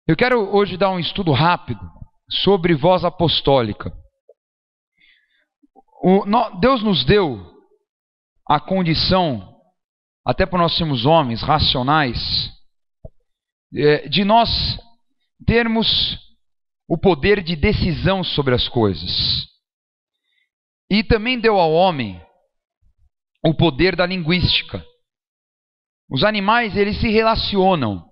Eu quero hoje dar um estudo rápido sobre voz apostólica. Deus nos deu a condição, até por nós sermos homens racionais, de nós termos o poder de decisão sobre as coisas. E também deu ao homem o poder da linguística. Os animais, eles se relacionam,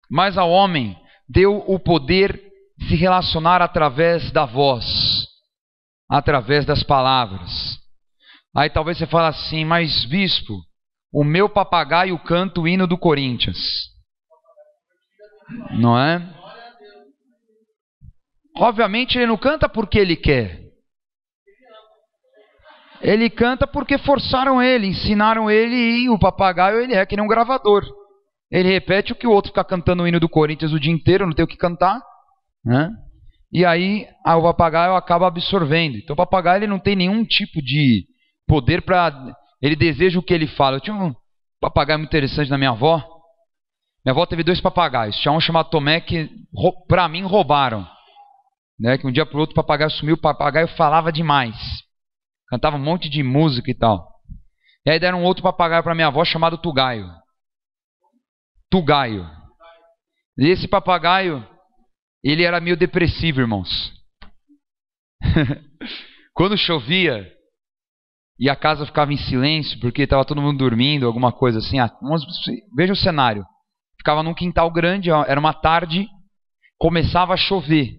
mas ao homem deu o poder de se relacionar através da voz, através das palavras. Aí talvez você fale assim, mas bispo, o meu papagaio canta o hino do Corinthians. Não é? Obviamente ele não canta porque ele quer. Ele canta porque forçaram ele, ensinaram ele, e o papagaio ele é que nem um gravador. Ele repete o que o outro fica cantando o hino do Corinthians o dia inteiro, não tem o que cantar, né? E aí o papagaio acaba absorvendo. Então o papagaio ele não tem nenhum tipo de poder para... Ele deseja o que ele fala. Eu tinha um papagaio muito interessante na minha avó. Minha avó teve 2 papagaios. Tinha um chamado Tomé que para mim roubaram, né? Que um dia para o outro o papagaio sumiu. O papagaio falava demais. Cantava um monte de música e tal. E aí deram um outro papagaio para minha avó chamado Tugaio. Tugaio. E esse papagaio, ele era meio depressivo, irmãos. Quando chovia e a casa ficava em silêncio, porque estava todo mundo dormindo, alguma coisa assim. Veja o cenário. Ficava num quintal grande, era uma tarde, começava a chover.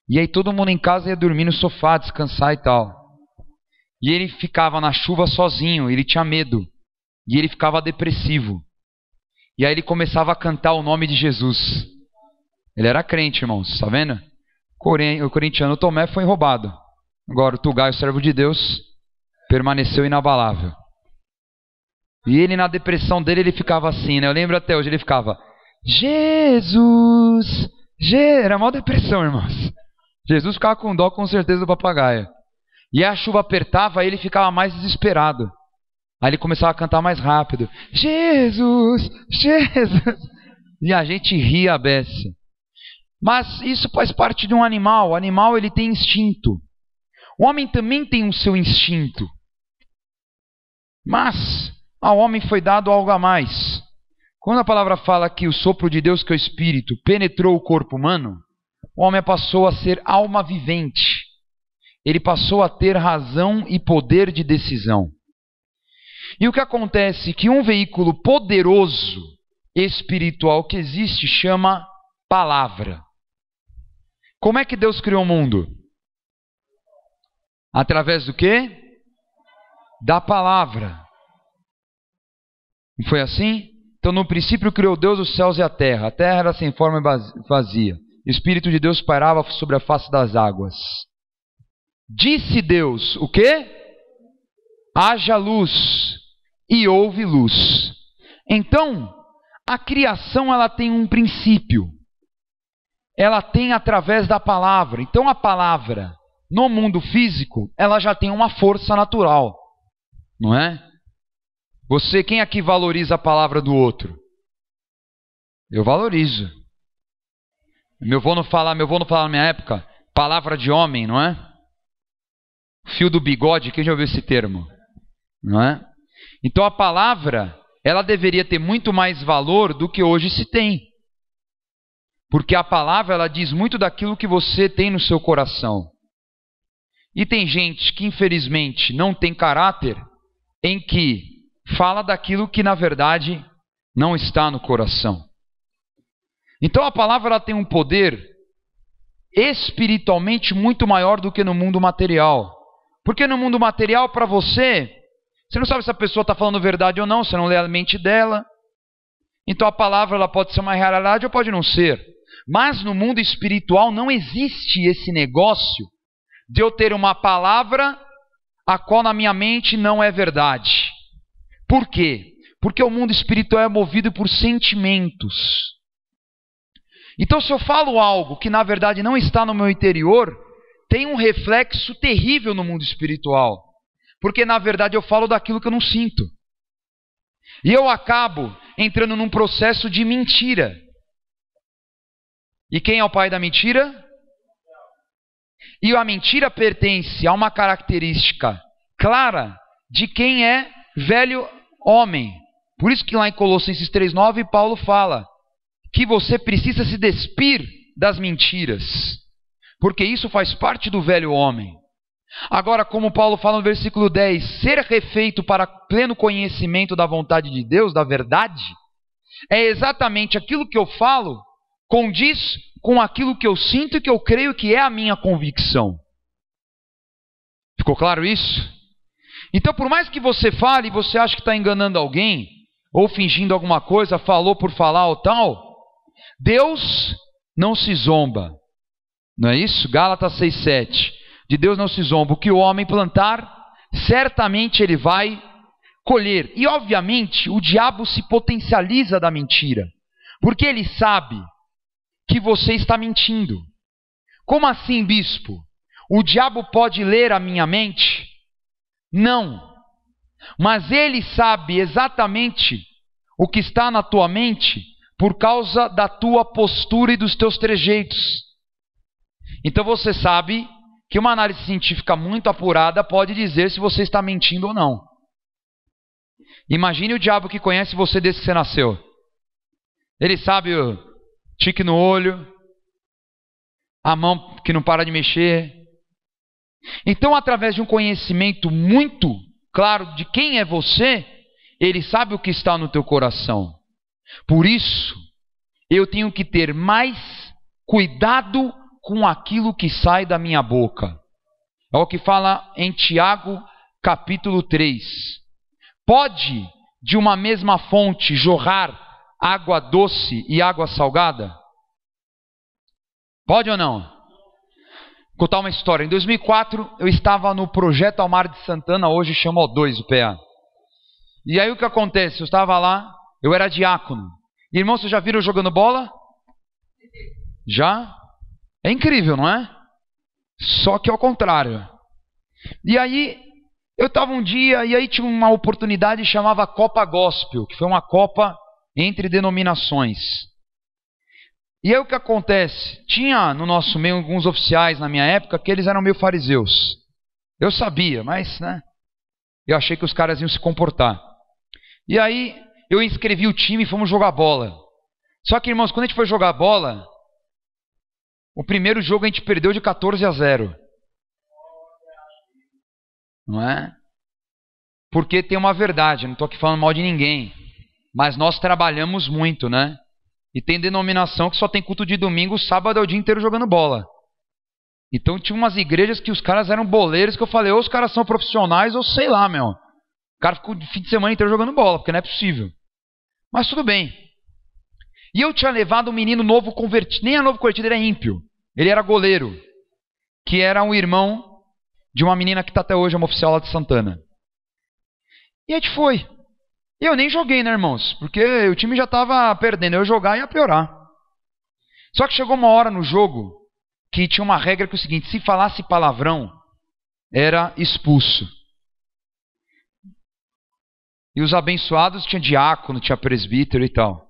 E aí todo mundo em casa ia dormir no sofá, descansar e tal. E ele ficava na chuva sozinho, ele tinha medo. E ele ficava depressivo. E aí ele começava a cantar o nome de Jesus. Ele era crente, irmãos, está vendo? O corintiano Tomé foi roubado. Agora o Tugaio, servo de Deus, permaneceu inabalável. E ele na depressão dele, ele ficava assim, né? Eu lembro até hoje, ele ficava Jesus, era mó depressão, irmãos. Jesus ficava com dó com certeza do papagaio. E a chuva apertava, aí ele ficava mais desesperado. Aí ele começava a cantar mais rápido. Jesus, Jesus. E a gente ria a beça. Mas isso faz parte de um animal. O animal ele tem instinto. O homem também tem o seu instinto. Mas ao homem foi dado algo a mais. Quando a palavra fala que o sopro de Deus, que é o Espírito, penetrou o corpo humano, o homem passou a ser alma vivente. Ele passou a ter razão e poder de decisão. E o que acontece é que um veículo poderoso espiritual que existe chama palavra. Como é que Deus criou o mundo? Através do quê? Da palavra. Não foi assim? Então no princípio criou Deus os céus e a terra. A terra era sem forma e vazia. O Espírito de Deus pairava sobre a face das águas. Disse Deus, o quê? Haja luz, e houve luz. Então, a criação ela tem um princípio. Ela tem através da palavra. Então a palavra, no mundo físico, ela já tem uma força natural. Não é? Quem aqui valoriza a palavra do outro? Eu valorizo. Meu avô não falava na minha época, palavra de homem, não é? Fio do bigode, quem já ouviu esse termo? Não é? Então a palavra, ela deveria ter muito mais valor do que hoje se tem. Porque a palavra, ela diz muito daquilo que você tem no seu coração. E tem gente que infelizmente não tem caráter, em que fala daquilo que na verdade não está no coração. Então a palavra ela tem um poder espiritualmente muito maior do que no mundo material. Porque no mundo material, para você não sabe se a pessoa está falando verdade ou não, você não lê a mente dela. Então a palavra ela pode ser uma realidade ou pode não ser. Mas no mundo espiritual não existe esse negócio de eu ter uma palavra a qual na minha mente não é verdade. Por quê? Porque o mundo espiritual é movido por sentimentos. Então se eu falo algo que na verdade não está no meu interior, tem um reflexo terrível no mundo espiritual. Porque na verdade eu falo daquilo que eu não sinto. E eu acabo entrando num processo de mentira. E quem é o pai da mentira? E a mentira pertence a uma característica clara de quem é velho homem. Por isso que lá em Colossenses 3,9 Paulo fala que você precisa se despir das mentiras, porque isso faz parte do velho homem. Agora, como Paulo fala no versículo 10, ser refeito para pleno conhecimento da vontade de Deus, da verdade, é exatamente aquilo que eu falo condiz com aquilo que eu sinto e que eu creio que é a minha convicção. Ficou claro isso? Então, por mais que você fale e você acha que está enganando alguém, ou fingindo alguma coisa, falou por falar ou tal, Deus não se zomba. Não é isso? Gálatas 6,7. De Deus não se zomba. O que o homem plantar, certamente ele vai colher. E obviamente o diabo se potencializa da mentira, porque ele sabe que você está mentindo. Como assim, bispo? O diabo pode ler a minha mente? Não. Mas ele sabe exatamente o que está na tua mente por causa da tua postura e dos teus trejeitos. Então você sabe que uma análise científica muito apurada pode dizer se você está mentindo ou não. Imagine o diabo que conhece você desde que você nasceu. Ele sabe o tique no olho, a mão que não para de mexer. Então, através de um conhecimento muito claro de quem é você, ele sabe o que está no teu coração. Por isso, eu tenho que ter mais cuidado com aquilo que sai da minha boca. É o que fala em Tiago, capítulo 3. Pode de uma mesma fonte jorrar água doce e água salgada? Pode ou não? Vou contar uma história. Em 2004, eu estava no Projeto Almar de Santana, hoje chama O2, o PA. E aí o que acontece? Eu estava lá, eu era diácono. Irmão, vocês já viram eu jogando bola? Já? É incrível, não é? Só que ao contrário. E aí, eu estava um dia, e aí tinha uma oportunidade que chamava Copa Gospel, que foi uma Copa entre denominações. E aí o que acontece? Tinha no nosso meio alguns oficiais na minha época que eles eram meio fariseus. Eu sabia, mas eu achei que os caras iam se comportar. E aí eu inscrevi o time e fomos jogar bola. Só que, irmãos, quando a gente foi jogar bola, o primeiro jogo a gente perdeu de 14-0. Não é? Porque tem uma verdade, eu não estou aqui falando mal de ninguém, mas nós trabalhamos muito, né? E tem denominação que só tem culto de domingo, sábado é o dia inteiro jogando bola. Então tinha umas igrejas que os caras eram boleiros, que eu falei, ou os caras são profissionais, ou sei lá, meu. O cara ficou o fim de semana inteiro jogando bola, porque não é possível. Mas tudo bem. E eu tinha levado um menino novo convertido, nem é novo convertido, ele é ímpio. Ele era goleiro, que era um irmão de uma menina que está até hoje, uma oficial lá de Santana. E a gente foi. E eu nem joguei, né, irmãos? Porque o time já estava perdendo. Eu jogar ia piorar. Só que chegou uma hora no jogo que tinha uma regra que é o seguinte: se falasse palavrão, era expulso. E os abençoados tinha diácono, tinha presbítero e tal.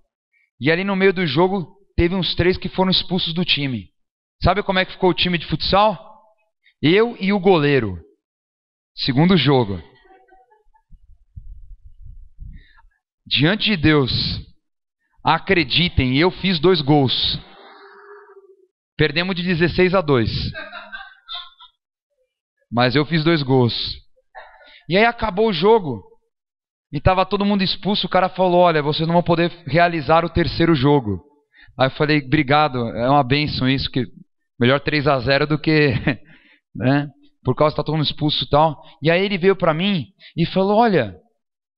E ali no meio do jogo, teve uns 3 que foram expulsos do time. Sabe como é que ficou o time de futsal? Eu e o goleiro. Segundo jogo. Diante de Deus, acreditem, eu fiz 2 gols. Perdemos de 16-2. Mas eu fiz 2 gols. E aí acabou o jogo. E estava todo mundo expulso. O cara falou, olha, vocês não vão poder realizar o 3º jogo. Aí eu falei, obrigado, é uma bênção isso, que melhor 3-0 do que... né? Por causa que está todo mundo expulso e tal. E aí ele veio para mim e falou, olha,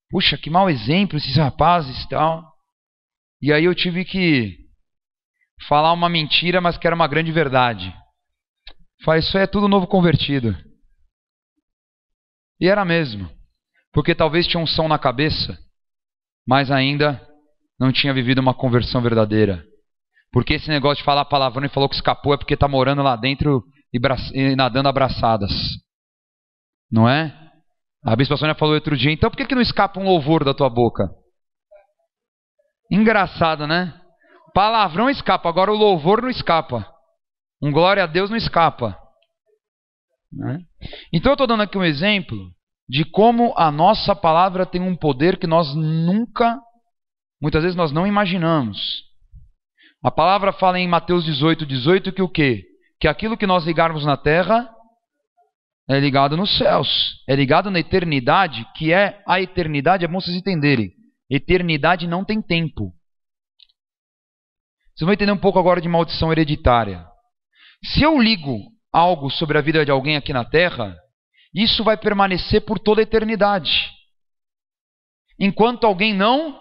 puxa, que mau exemplo esses rapazes e tal. E aí eu tive que falar uma mentira, mas que era uma grande verdade. Falei, isso aí é tudo novo convertido. E era mesmo. Porque talvez tinha unção na cabeça, mas ainda não tinha vivido uma conversão verdadeira. Porque esse negócio de falar palavrão e falou que escapou é porque está morando lá dentro e nadando abraçadas. Não é? A Bispa Sônia falou outro dia, então por que não escapa um louvor da tua boca? Engraçado, né? Palavrão escapa, agora o louvor não escapa. Um glória a Deus não escapa. Né? Então eu estou dando aqui um exemplo de como a nossa palavra tem um poder que nós nunca, muitas vezes nós não imaginamos. A palavra fala em Mateus 18:18 que o quê? Que aquilo que nós ligarmos na terra é ligado nos céus, é ligado na eternidade, que é a eternidade, é bom vocês entenderem. Eternidade não tem tempo. Vocês vão entender um pouco agora de maldição hereditária. Se eu ligo algo sobre a vida de alguém aqui na terra, isso vai permanecer por toda a eternidade. Enquanto alguém não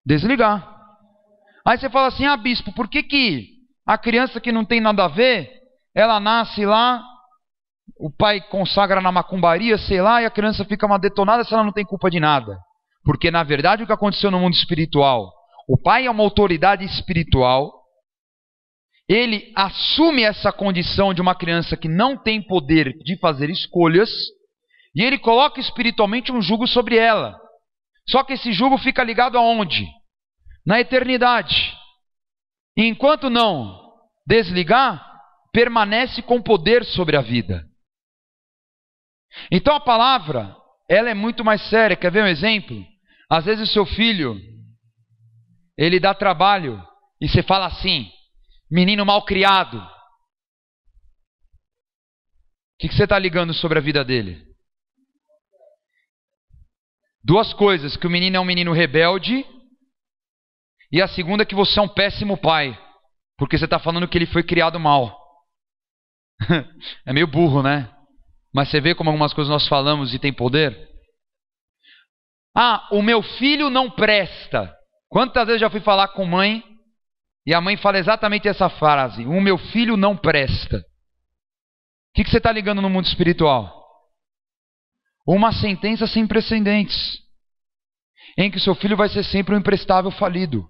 desligar. Aí você fala assim, bispo, por que a criança que não tem nada a ver, ela nasce lá, o pai consagra na macumbaria, sei lá, e a criança fica uma detonada se ela não tem culpa de nada? Porque na verdade o que aconteceu no mundo espiritual, o pai é uma autoridade espiritual, ele assume essa condição de uma criança que não tem poder de fazer escolhas, e ele coloca espiritualmente um jugo sobre ela. Só que esse jugo fica ligado aonde? Na eternidade. E enquanto não desligar, permanece com poder sobre a vida. Então a palavra, ela é muito mais séria. Quer ver um exemplo? Às vezes o seu filho, ele dá trabalho, e você fala assim, menino mal criado. O que você está ligando sobre a vida dele? Duas coisas, que o menino é um menino rebelde, e a segunda é que você é um péssimo pai, porque você está falando que ele foi criado mal. É meio burro, né? Mas você vê como algumas coisas nós falamos e tem poder? O meu filho não presta. Quantas vezes já fui falar com mãe, e a mãe fala exatamente essa frase, o meu filho não presta. O que você está ligando no mundo espiritual? Uma sentença sem precedentes, em que seu filho vai ser sempre um imprestável falido.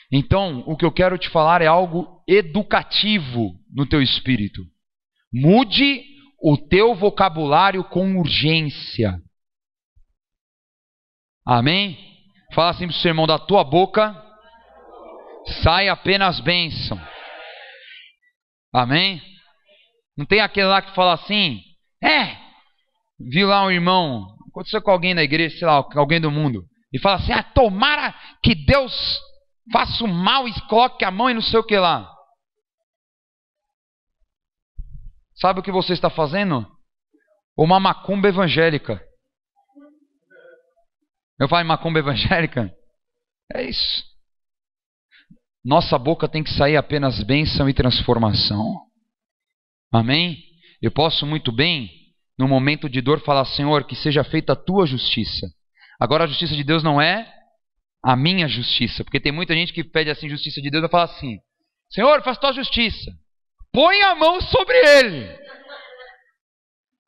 Então, o que eu quero te falar é algo educativo no teu espírito. Mude o teu vocabulário com urgência. Amém? Fala assim para o seu irmão, da tua boca sai apenas bênção. Amém? Não tem aquele lá que fala assim, viu lá um irmão, aconteceu com alguém da igreja, sei lá, alguém do mundo, e fala assim, tomara que Deus faça o mal e coloque a mão e não sei o que lá. Sabe o que você está fazendo? Uma macumba evangélica. Eu falo em macumba evangélica? É isso. Nossa boca tem que sair apenas bênção e transformação. Amém? Eu posso muito bem, no momento de dor, falar, Senhor, que seja feita a tua justiça. Agora a justiça de Deus não é a minha justiça, porque tem muita gente que pede assim justiça de Deus e fala assim, Senhor, faz tua justiça, põe a mão sobre ele.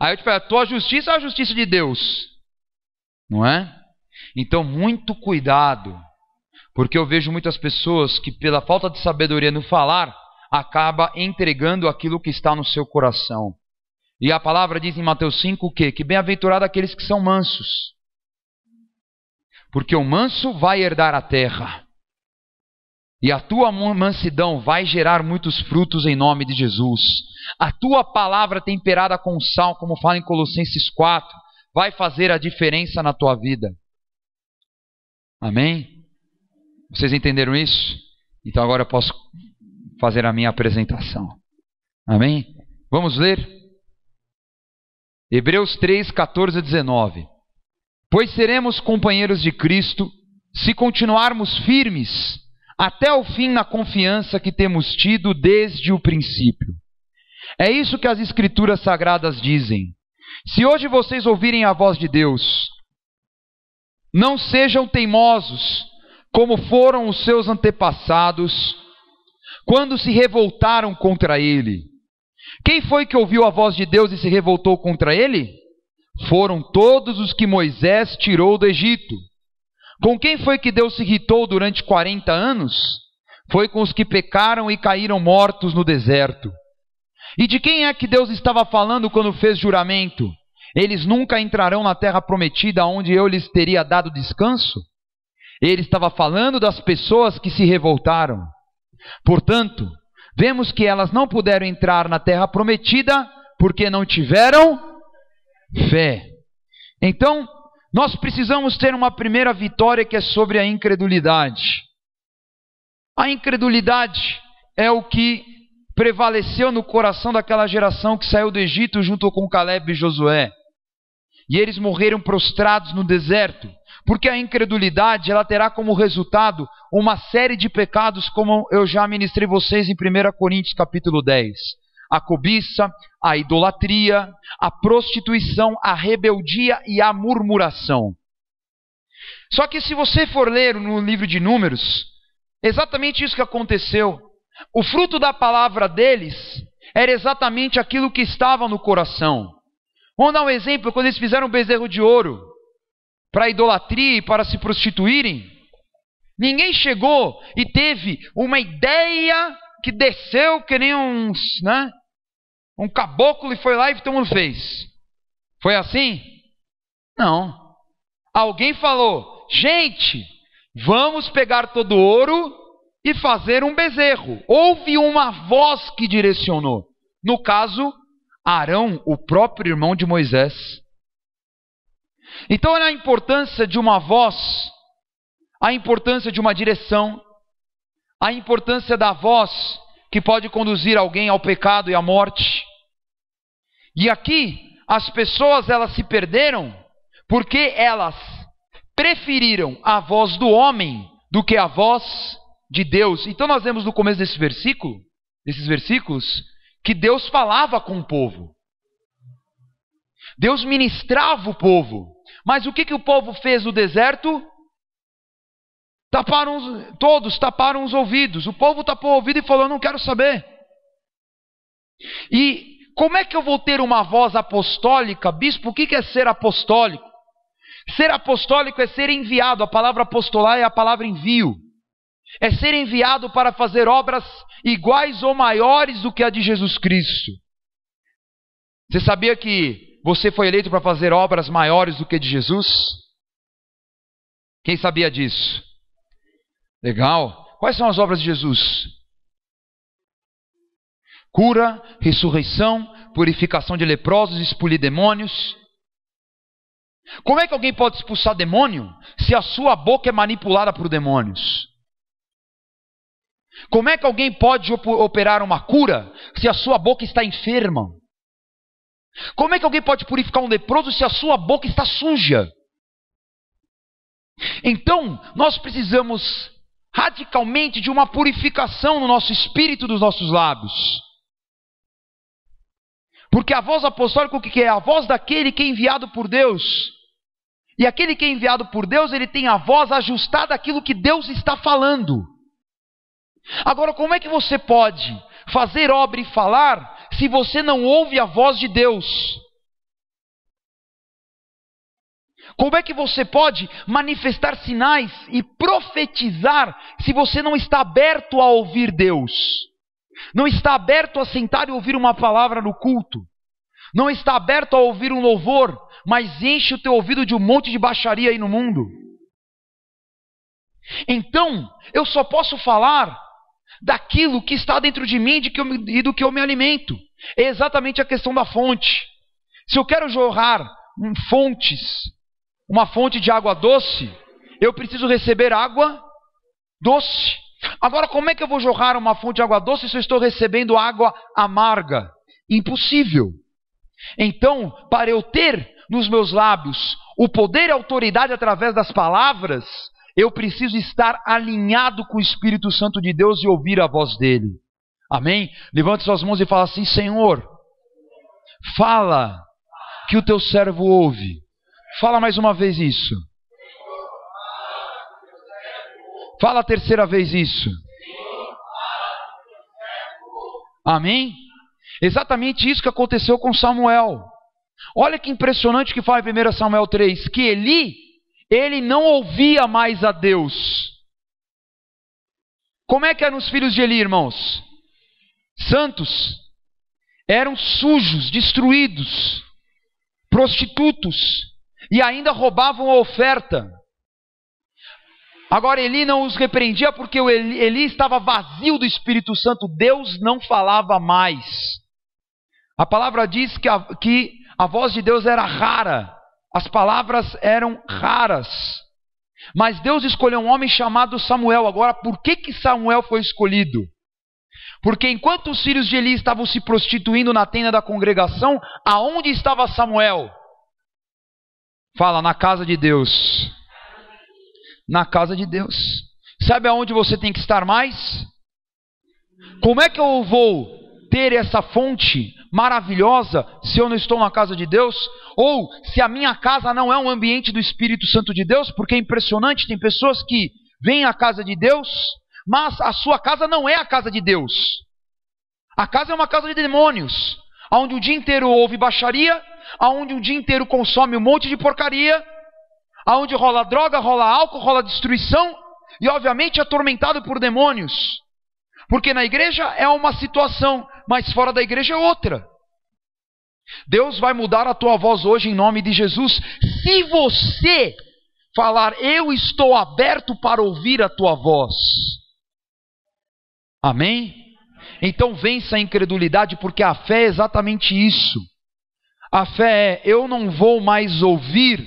Aí eu te falo, a tua justiça é a justiça de Deus, não é? Então muito cuidado, porque eu vejo muitas pessoas que pela falta de sabedoria no falar, acaba entregando aquilo que está no seu coração. E a palavra diz em Mateus 5 o quê? Que bem-aventurado aqueles que são mansos, porque o manso vai herdar a terra. E a tua mansidão vai gerar muitos frutos em nome de Jesus. A tua palavra temperada com sal, como fala em Colossenses 4, vai fazer a diferença na tua vida. Amém? Vocês entenderam isso? Então agora eu posso fazer a minha apresentação. Amém? Vamos ler? Hebreus 3, 14 a 19. Pois seremos companheiros de Cristo se continuarmos firmes até o fim na confiança que temos tido desde o princípio. É isso que as Escrituras Sagradas dizem. Se hoje vocês ouvirem a voz de Deus, não sejam teimosos, como foram os seus antepassados, quando se revoltaram contra ele. Quem foi que ouviu a voz de Deus e se revoltou contra ele? Foram todos os que Moisés tirou do Egito. Com quem foi que Deus se irritou durante 40 anos? Foi com os que pecaram e caíram mortos no deserto. E de quem é que Deus estava falando quando fez juramento? Eles nunca entrarão na terra prometida onde eu lhes teria dado descanso? Ele estava falando das pessoas que se revoltaram. Portanto, vemos que elas não puderam entrar na terra prometida porque não tiveram fé. Então, nós precisamos ter uma primeira vitória que é sobre a incredulidade. A incredulidade é o que prevaleceu no coração daquela geração que saiu do Egito junto com Caleb e Josué. E eles morreram prostrados no deserto, porque a incredulidade ela terá como resultado uma série de pecados, como eu já ministrei vocês em 1 Coríntios capítulo 10. A cobiça, a idolatria, a prostituição, a rebeldia e a murmuração. Só que se você for ler no livro de Números, exatamente isso que aconteceu. O fruto da palavra deles era exatamente aquilo que estava no coração. Vamos dar um exemplo, quando eles fizeram um bezerro de ouro para idolatria e para se prostituírem, ninguém chegou e teve uma ideia que desceu que nem um caboclo e foi lá e todo mundo fez. Foi assim? Não. Alguém falou, gente, vamos pegar todo o ouro e fazer um bezerro. Houve uma voz que direcionou. No caso, Arão, o próprio irmão de Moisés. Então, olha a importância de uma voz, a importância de uma direção, a importância da voz que pode conduzir alguém ao pecado e à morte. E aqui, as pessoas elas se perderam porque elas preferiram a voz do homem do que a voz de Deus. Então nós vemos no começo desses versículos, que Deus falava com o povo. Deus ministrava o povo. Mas o que o povo fez no deserto? Todos taparam os ouvidos. O povo tapou o ouvido e falou, não quero saber. E como é que eu vou ter uma voz apostólica? Bispo, o que é ser apostólico? Ser apostólico é ser enviado. A palavra apostolar é a palavra envio. É ser enviado para fazer obras iguais ou maiores do que a de Jesus Cristo. Você sabia que você foi eleito para fazer obras maiores do que a de Jesus? Quem sabia disso? Legal. Quais são as obras de Jesus? Cura, ressurreição, purificação de leprosos, expelir demônios. Como é que alguém pode expulsar demônio se a sua boca é manipulada por demônios? Como é que alguém pode operar uma cura se a sua boca está enferma? Como é que alguém pode purificar um leproso se a sua boca está suja? Então, nós precisamos radicalmente de uma purificação no nosso espírito, dos nossos lábios. Porque a voz apostólica, o que é? A voz daquele que é enviado por Deus. E aquele que é enviado por Deus, ele tem a voz ajustada àquilo que Deus está falando. Agora, como é que você pode fazer obra e falar se você não ouve a voz de Deus? Como é que você pode manifestar sinais e profetizar se você não está aberto a ouvir Deus? Não está aberto a sentar e ouvir uma palavra no culto? Não está aberto a ouvir um louvor, mas enche o teu ouvido de um monte de baixaria aí no mundo? Então, eu só posso falar daquilo que está dentro de mim e do que eu me alimento. É exatamente a questão da fonte. Se eu quero jorrar uma fonte de água doce, eu preciso receber água doce. Agora, como é que eu vou jorrar uma fonte de água doce se eu estou recebendo água amarga? Impossível. Então, para eu ter nos meus lábios o poder e a autoridade através das palavras, eu preciso estar alinhado com o Espírito Santo de Deus e ouvir a voz dele. Amém? Levante suas mãos e fala assim: Senhor, fala que o teu servo ouve. Fala mais uma vez isso. Fala a terceira vez isso. Amém? Exatamente isso que aconteceu com Samuel. Olha que impressionante que fala em 1 Samuel 3, que ele não ouvia mais a Deus. Como é que eram os filhos de Eli, irmãos? Santos. Eram sujos, destruídos, prostitutos, e ainda roubavam a oferta. Agora Eli não os repreendia porque Eli estava vazio do Espírito Santo. Deus não falava mais. A palavra diz que a voz de Deus era rara. As palavras eram raras. Mas Deus escolheu um homem chamado Samuel. Agora, por que Samuel foi escolhido? Porque enquanto os filhos de Eli estavam se prostituindo na tenda da congregação, aonde estava Samuel? Fala, na casa de Deus. Na casa de Deus. Sabe aonde você tem que estar mais? Como é que eu vou ter essa fonte maravilhosa se eu não estou na casa de Deus? Ou se a minha casa não é um ambiente do Espírito Santo de Deus? Porque é impressionante, tem pessoas que vêm à casa de Deus, mas a sua casa não é a casa de Deus. A casa é uma casa de demônios, onde o dia inteiro ouve baixaria, onde o dia inteiro consome um monte de porcaria, onde rola droga, rola álcool, rola destruição, e obviamente atormentado por demônios. Porque na igreja é uma situação, mas fora da igreja é outra. Deus vai mudar a tua voz hoje em nome de Jesus, se você falar, eu estou aberto para ouvir a tua voz. Amém? Então vença a incredulidade, porque a fé é exatamente isso. A fé é, eu não vou mais ouvir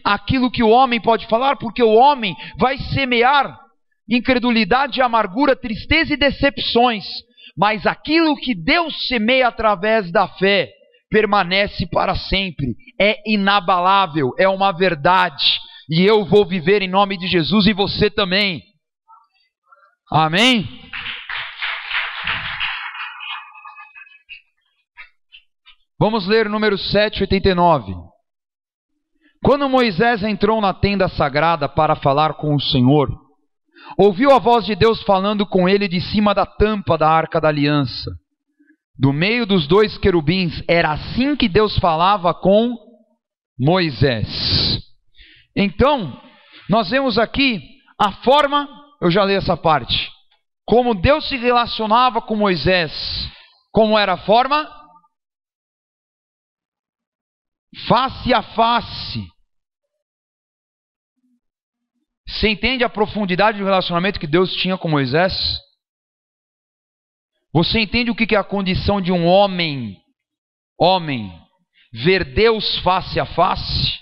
aquilo que o homem pode falar, porque o homem vai semear incredulidade, amargura, tristeza e decepções. Mas aquilo que Deus semeia através da fé permanece para sempre, é inabalável, é uma verdade. E eu vou viver em nome de Jesus e você também. Amém? Vamos ler número 7:89. Quando Moisés entrou na tenda sagrada para falar com o Senhor, ouviu a voz de Deus falando com ele de cima da tampa da arca da aliança, do meio dos dois querubins. Era assim que Deus falava com Moisés. Então, nós vemos aqui a forma, eu já li essa parte, como Deus se relacionava com Moisés. Como era a forma? Face a face. Você entende a profundidade do relacionamento que Deus tinha com Moisés? Você entende o que é a condição de um homem ver Deus face a face?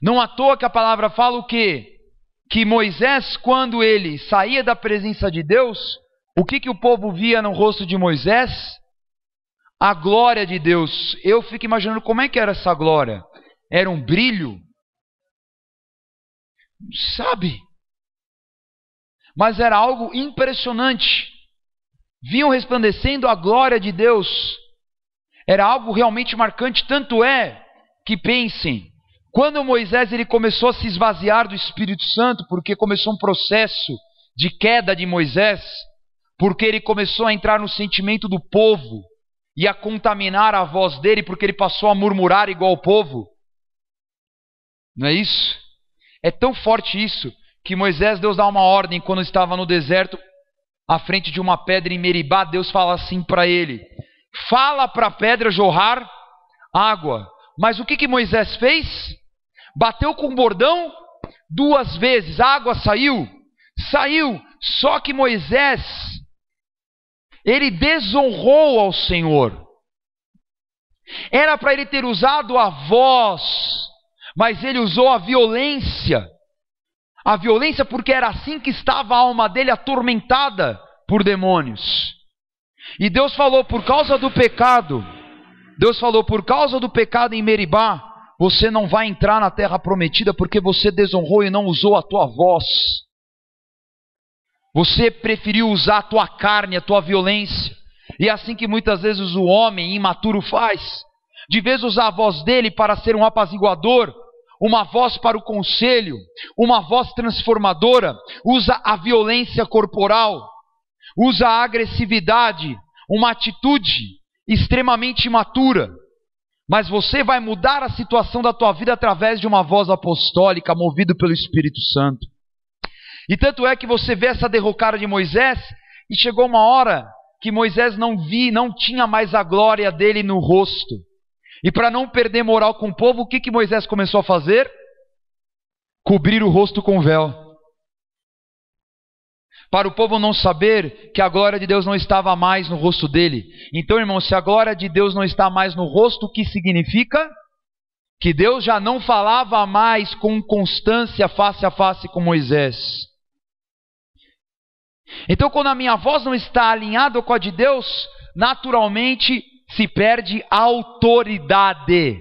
Não à toa que a palavra fala o quê? Que Moisés, quando ele saía da presença de Deus, o que o povo via no rosto de Moisés? A glória de Deus. Eu fico imaginando como é que era essa glória. Era um brilho? Sabe? Mas era algo impressionante. Vinham resplandecendo a glória de Deus. Era algo realmente marcante. Tanto é que pensem, quando Moisés ele começou a se esvaziar do Espírito Santo, porque começou um processo de queda de Moisés, porque ele começou a entrar no sentimento do povo e a contaminar a voz dele, porque ele passou a murmurar igual o povo. Não é isso? É tão forte isso, que Moisés, Deus dá uma ordem quando estava no deserto, à frente de uma pedra em Meribá. Deus fala assim para ele, fala para a pedra jorrar água. Mas o que Moisés fez? Bateu com o bordão 2 vezes, a água saiu, só que Moisés, ele desonrou ao Senhor. Era para ele ter usado a voz, mas ele usou a violência. A violência porque era assim que estava a alma dele atormentada por demônios. E Deus falou por causa do pecado. Deus falou por causa do pecado em Meribá, você não vai entrar na terra prometida porque você desonrou e não usou a tua voz. Você preferiu usar a tua carne, a tua violência. E é assim que muitas vezes o homem imaturo faz. De vez usar a voz dele para ser um apaziguador, uma voz para o conselho, uma voz transformadora, usa a violência corporal, usa a agressividade, uma atitude extremamente imatura. Mas você vai mudar a situação da tua vida através de uma voz apostólica, movido pelo Espírito Santo. E tanto é que você vê essa derrocada de Moisés, e chegou uma hora que Moisés não tinha mais a glória dele no rosto. E para não perder moral com o povo, o que Moisés começou a fazer? Cobrir o rosto com véu. para o povo não saber que a glória de Deus não estava mais no rosto dele. Então, irmão, se a glória de Deus não está mais no rosto, o que significa? Que Deus já não falava mais com constância face a face com Moisés. Então, quando a minha voz não está alinhada com a de Deus, naturalmente se perde a autoridade.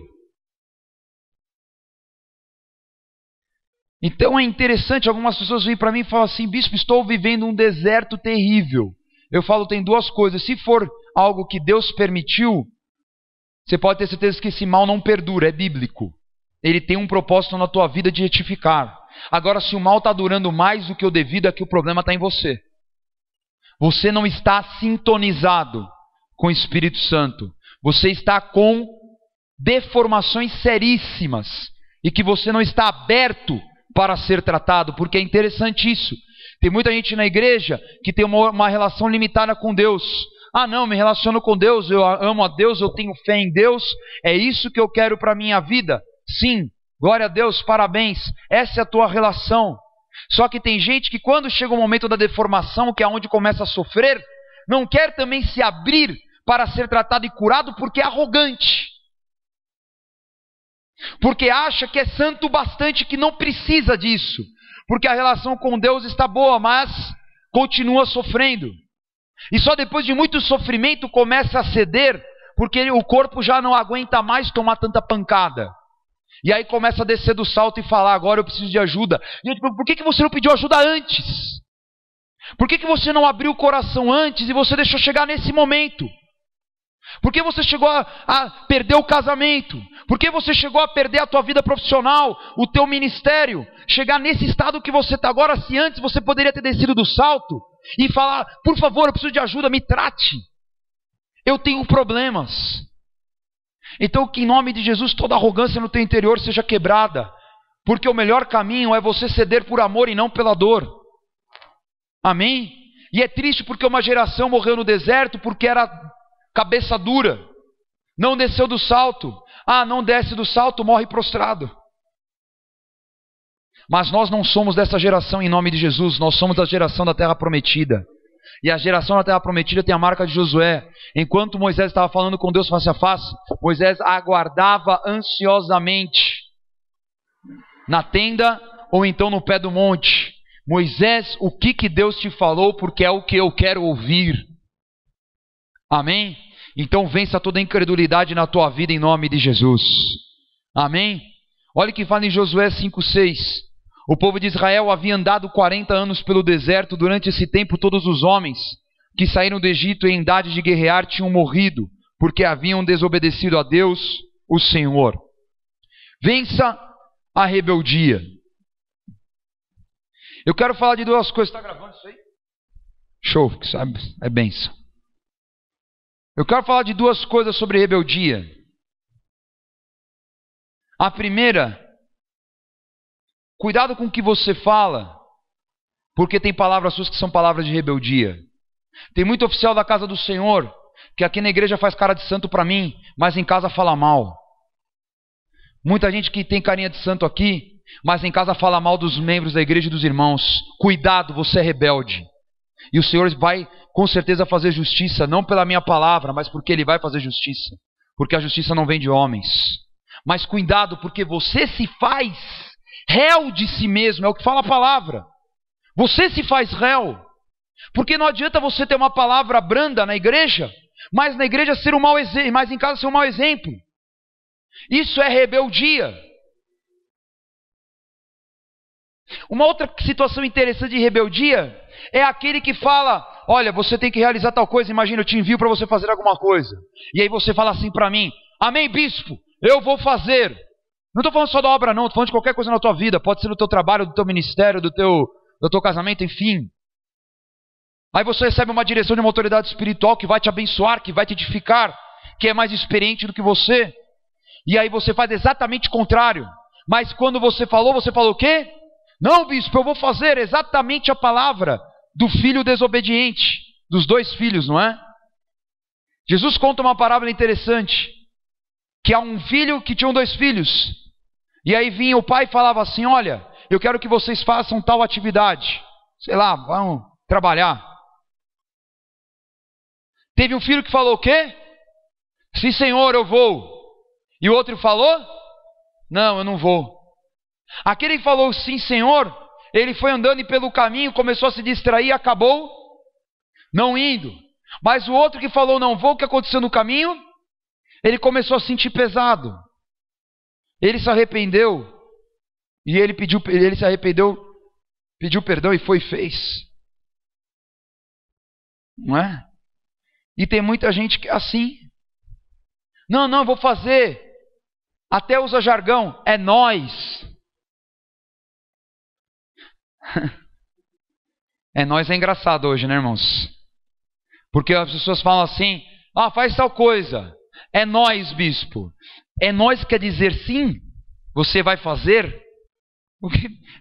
Então é interessante, algumas pessoas vêm para mim e falam assim: bispo, estou vivendo um deserto terrível. Eu falo, tem duas coisas. Se for algo que Deus permitiu, você pode ter certeza que esse mal não perdura, é bíblico. Ele tem um propósito na tua vida de retificar. Agora, se o mal está durando mais do que o devido, é que o problema está em você. Você não está sintonizado com o Espírito Santo. Você está com deformações seríssimas e que você não está aberto para ser tratado, porque é interessante isso. Tem muita gente na igreja que tem uma relação limitada com Deus. Ah, não, me relaciono com Deus, eu amo a Deus, eu tenho fé em Deus, é isso que eu quero para a minha vida. Sim, glória a Deus, parabéns, essa é a tua relação. Só que tem gente que quando chega o momento da deformação, que é onde começa a sofrer, não quer também se abrir para ser tratado e curado porque é arrogante. Porque acha que é santo o bastante, que não precisa disso. Porque a relação com Deus está boa, mas continua sofrendo. E só depois de muito sofrimento começa a ceder, porque o corpo já não aguenta mais tomar tanta pancada. E aí começa a descer do salto e falar: agora eu preciso de ajuda. Gente, por que você não pediu ajuda antes? Por que você não abriu o coração antes e você deixou chegar nesse momento? Por que você chegou a perder o casamento? Por que você chegou a perder a tua vida profissional, o teu ministério? Chegar nesse estado que você está agora, se antes você poderia ter descido do salto e falar: por favor, eu preciso de ajuda, me trate. Eu tenho problemas. Então que em nome de Jesus toda arrogância no teu interior seja quebrada. Porque o melhor caminho é você ceder por amor e não pela dor. Amém? E é triste porque uma geração morreu no deserto porque era cabeça dura, não desceu do salto. Ah, não desce do salto, morre prostrado. Mas nós não somos dessa geração em nome de Jesus. Nós somos da geração da terra prometida. E a geração da terra prometida tem a marca de Josué. Enquanto Moisés estava falando com Deus face a face, Moisés aguardava ansiosamente na tenda ou então no pé do monte. Moisés, o que Deus te falou? Porque é o que eu quero ouvir. Amém? Então vença toda a incredulidade na tua vida em nome de Jesus. Amém? Olha o que fala em Josué 5,6. O povo de Israel havia andado 40 anos pelo deserto. Durante esse tempo todos os homens que saíram do Egito em idade de guerrear tinham morrido, porque haviam desobedecido a Deus, o Senhor. Vença a rebeldia. Eu quero falar de duas coisas. Está gravando isso aí? Show, que sabe, é benção. Eu quero falar de duas coisas sobre rebeldia. A primeira, cuidado com o que você fala, porque tem palavras suas que são palavras de rebeldia. Tem muito oficial da casa do Senhor que aqui na igreja faz cara de santo para mim, mas em casa fala mal. Muita gente que tem carinha de santo aqui, mas em casa fala mal dos membros da igreja e dos irmãos. Cuidado, você é rebelde. E o Senhor vai com certeza fazer justiça, não pela minha palavra, mas porque Ele vai fazer justiça. Porque a justiça não vem de homens. Mas cuidado, porque você se faz réu de si mesmo, é o que fala a palavra. Você se faz réu. Porque não adianta você ter uma palavra branda na igreja, mas na igreja ser um mau exemplo, mas em casa ser um mau exemplo. Isso é rebeldia. Uma outra situação interessante de rebeldia é aquele que fala: olha, você tem que realizar tal coisa, imagina, eu te envio para você fazer alguma coisa. E aí você fala assim para mim: amém, bispo, eu vou fazer. Não estou falando só da obra não, estou falando de qualquer coisa na tua vida. Pode ser no teu trabalho, do teu ministério, do teu casamento, enfim. Aí você recebe uma direção de uma autoridade espiritual que vai te abençoar, que vai te edificar, que é mais experiente do que você. E aí você faz exatamente o contrário. Mas quando você falou o quê? Não, bispo, eu vou fazer exatamente a palavra do filho desobediente, dos dois filhos, não é? Jesus conta uma parábola interessante, que há um filho que tinha dois filhos. E aí vinha o pai e falava assim: olha, eu quero que vocês façam tal atividade. Sei lá, vão trabalhar. Teve um filho que falou o quê? Sim, senhor, eu vou. E o outro falou? Não, eu não vou. Aquele que falou sim, senhor, ele foi andando e pelo caminho começou a se distrair e acabou não indo. Mas o outro que falou não vou, o que aconteceu no caminho? Ele começou a sentir pesado. Ele se arrependeu. E ele se arrependeu, pediu perdão e foi e fez. Não é? E tem muita gente que é assim. Não, vou fazer. Até usa jargão. É nós. É nós é engraçado hoje, né, irmãos? Porque as pessoas falam assim: faz tal coisa. É nós, bispo. É nós quer dizer sim? Você vai fazer?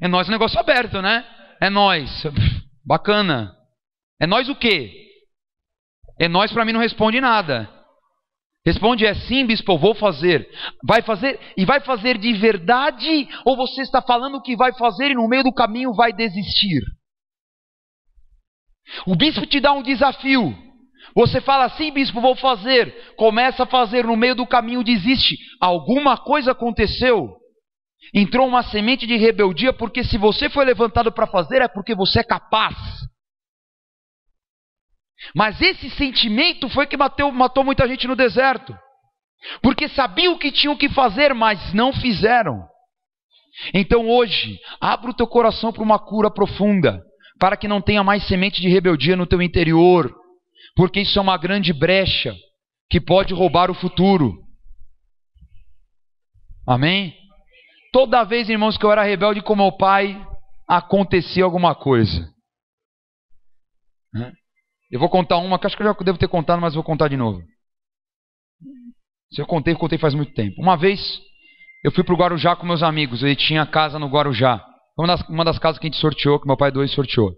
É nós, negócio aberto, né? É nós. Bacana. É nós o quê? É nós para mim não responde nada. Responde sim, bispo, eu vou fazer. Vai fazer e vai fazer de verdade? Ou você está falando que vai fazer e no meio do caminho vai desistir? O bispo te dá um desafio. Você fala assim, bispo, vou fazer. Começa a fazer, no meio do caminho desiste. Alguma coisa aconteceu. Entrou uma semente de rebeldia, porque se você foi levantado para fazer, é porque você é capaz. Mas esse sentimento foi que matou muita gente no deserto. Porque sabiam o que tinham que fazer, mas não fizeram. Então hoje, abra o teu coração para uma cura profunda, para que não tenha mais semente de rebeldia no teu interior. Porque isso é uma grande brecha que pode roubar o futuro. Amém? Toda vez, irmãos, que eu era rebelde com meu pai, acontecia alguma coisa. Eu vou contar uma que acho que eu já devo ter contado, mas vou contar de novo. Se eu contei faz muito tempo. Uma vez, eu fui para o Guarujá com meus amigos. Ele tinha casa no Guarujá. Uma das casas que a gente sorteou, que meu pai dois sorteou.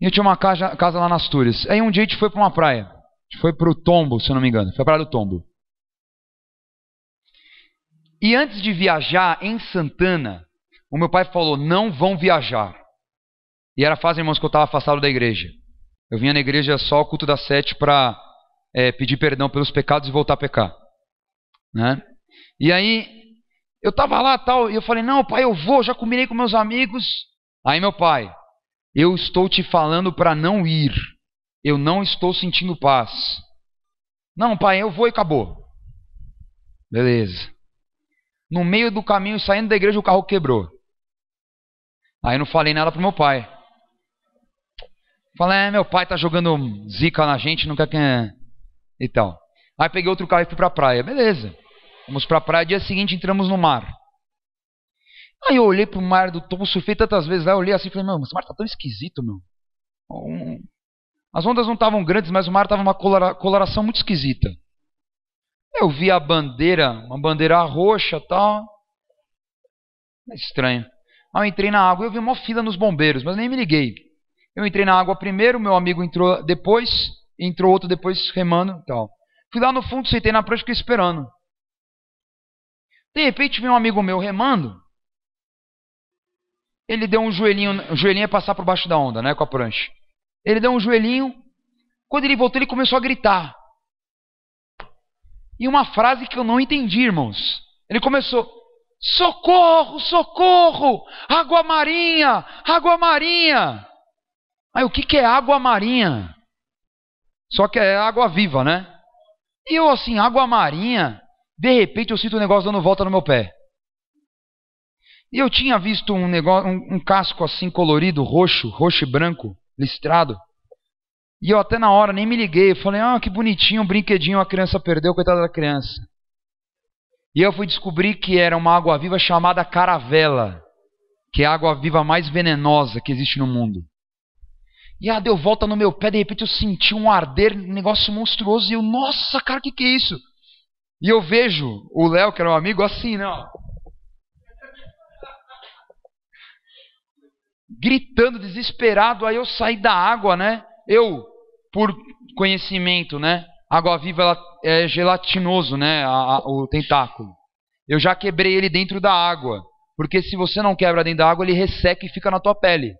E eu tinha uma casa lá nas Astúrias. Aí um dia a gente foi para uma praia. A gente foi para o Tombo, se eu não me engano. Foi a praia do Tombo. E antes de viajar em Santana, o meu pai falou: não vão viajar. E era fase, irmãos, que eu estava afastado da igreja. Eu vinha na igreja só ao culto das 7 para pedir perdão pelos pecados e voltar a pecar. Né? E aí, eu estava lá tal, e eu falei: não, pai, eu vou, já combinei com meus amigos. Aí meu pai: eu estou te falando para não ir. Eu não estou sentindo paz. Não, pai, eu vou e acabou. Beleza. No meio do caminho, saindo da igreja, o carro quebrou. Aí eu não falei nada pro meu pai. Falei: meu pai tá jogando zica na gente, não quer que... e tal. Aí peguei outro carro e fui pra praia. Beleza. Fomos pra praia, dia seguinte entramos no mar. Aí eu olhei pro mar do Tombo, surfei tantas vezes lá, eu olhei assim e falei: meu, esse mar tá tão esquisito, meu. As ondas não estavam grandes, mas o mar tava uma coloração muito esquisita. Eu vi a bandeira, uma bandeira roxa e tal. É estranho. Aí eu entrei na água, eu vi uma fila nos bombeiros, mas nem me liguei. Eu entrei na água primeiro, meu amigo entrou depois, entrou outro depois remando e tal. Fui lá no fundo, sentei na prancha e fiquei esperando. De repente veio um amigo meu remando. Ele deu um joelhinho, o joelhinho é passar por baixo da onda, né, com a prancha. Ele deu um joelhinho. Quando ele voltou, ele começou a gritar. E uma frase que eu não entendi, irmãos. Ele começou: socorro, socorro, água marinha, água marinha. Aí o que é água marinha? Só que é água viva, né? E eu assim, água marinha. De repente eu sinto um negócio dando volta no meu pé. E eu tinha visto um negócio, um casco assim colorido, roxo e branco, listrado. E eu até na hora nem me liguei. Eu falei: que bonitinho, um brinquedinho a criança perdeu, coitada da criança. E eu fui descobrir que era uma água-viva chamada caravela, que é a água-viva mais venenosa que existe no mundo. E deu volta no meu pé, de repente eu senti um arder, um negócio monstruoso. E eu: nossa, cara, que é isso? E eu vejo o Léo, que era um amigo, assim, né? Ó, gritando, desesperado. Aí eu saí da água, né? Eu, por conhecimento, né? Água-viva ela é gelatinoso, né? O tentáculo. Eu já quebrei ele dentro da água. Porque se você não quebra dentro da água, ele resseca e fica na tua pele.